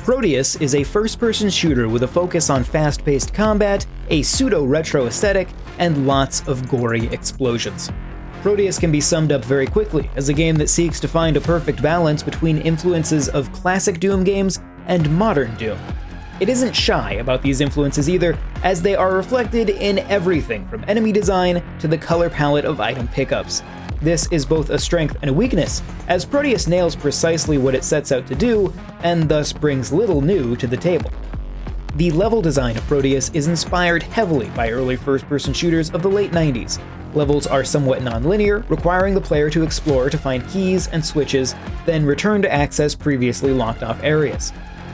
Prodeus is a first-person shooter with a focus on fast-paced combat, a pseudo-retro aesthetic, and lots of gory explosions. Prodeus can be summed up very quickly as a game that seeks to find a perfect balance between influences of classic Doom games and modern Doom. It isn't shy about these influences either, as they are reflected in everything from enemy design to the color palette of item pickups. This is both a strength and a weakness, as Prodeus nails precisely what it sets out to do, and thus brings little new to the table. The level design of Prodeus is inspired heavily by early first-person shooters of the late 90s. Levels are somewhat non-linear, requiring the player to explore to find keys and switches, then return to access previously locked-off areas.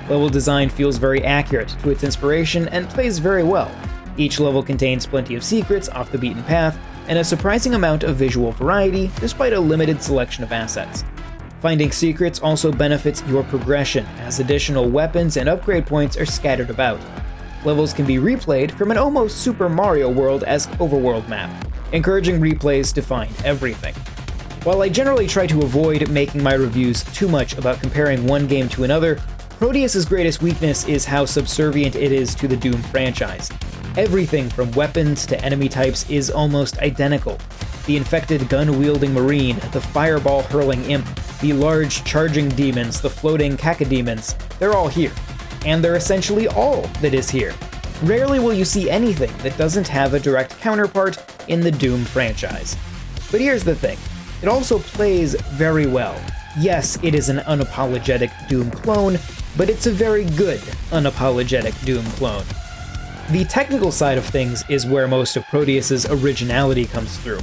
Level design feels very accurate to its inspiration and plays very well. Each level contains plenty of secrets off the beaten path, and a surprising amount of visual variety despite a limited selection of assets. Finding secrets also benefits your progression, as additional weapons and upgrade points are scattered about. Levels can be replayed from an almost Super Mario World-esque overworld map, encouraging replays to find everything. While I generally try to avoid making my reviews too much about comparing one game to another, Prodeus's greatest weakness is how subservient it is to the Doom franchise. Everything from weapons to enemy types is almost identical. The infected gun-wielding marine, the fireball-hurling imp, the large charging demons, the floating cacodemons, they're all here. And they're essentially all that is here. Rarely will you see anything that doesn't have a direct counterpart in the Doom franchise. But here's the thing, it also plays very well. Yes, it is an unapologetic Doom clone, but it's a very good unapologetic Doom clone. The technical side of things is where most of Prodeus's originality comes through.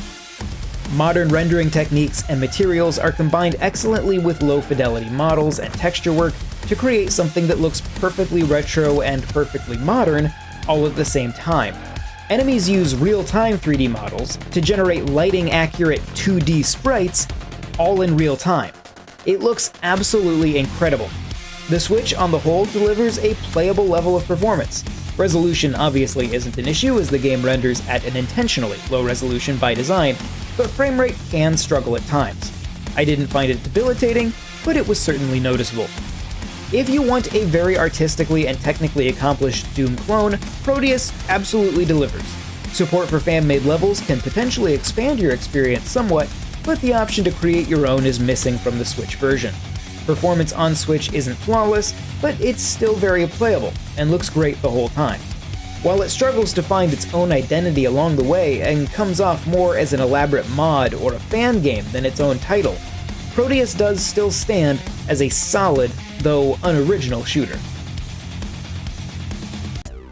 Modern rendering techniques and materials are combined excellently with low-fidelity models and texture work to create something that looks perfectly retro and perfectly modern all at the same time. Enemies use real-time 3D models to generate lighting-accurate 2D sprites, all in real time. It looks absolutely incredible. The Switch, on the whole, delivers a playable level of performance. Resolution obviously isn't an issue, as the game renders at an intentionally low resolution by design, but frame rate can struggle at times. I didn't find it debilitating, but it was certainly noticeable. If you want a very artistically and technically accomplished Doom clone, Prodeus absolutely delivers. Support for fan-made levels can potentially expand your experience somewhat, but the option to create your own is missing from the Switch version. Performance on Switch isn't flawless, but it's still very playable, and looks great the whole time. While it struggles to find its own identity along the way and comes off more as an elaborate mod or a fan game than its own title, Prodeus does still stand as a solid, though unoriginal shooter.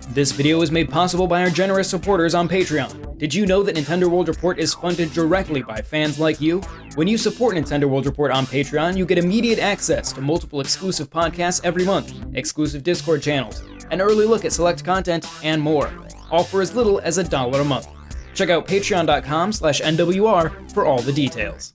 This video is made possible by our generous supporters on Patreon. Did you know that Nintendo World Report is funded directly by fans like you? When you support Nintendo World Report on Patreon, you get immediate access to multiple exclusive podcasts every month, exclusive Discord channels, an early look at select content, and more, all for as little as $1 a month. Check out patreon.com/NWR for all the details.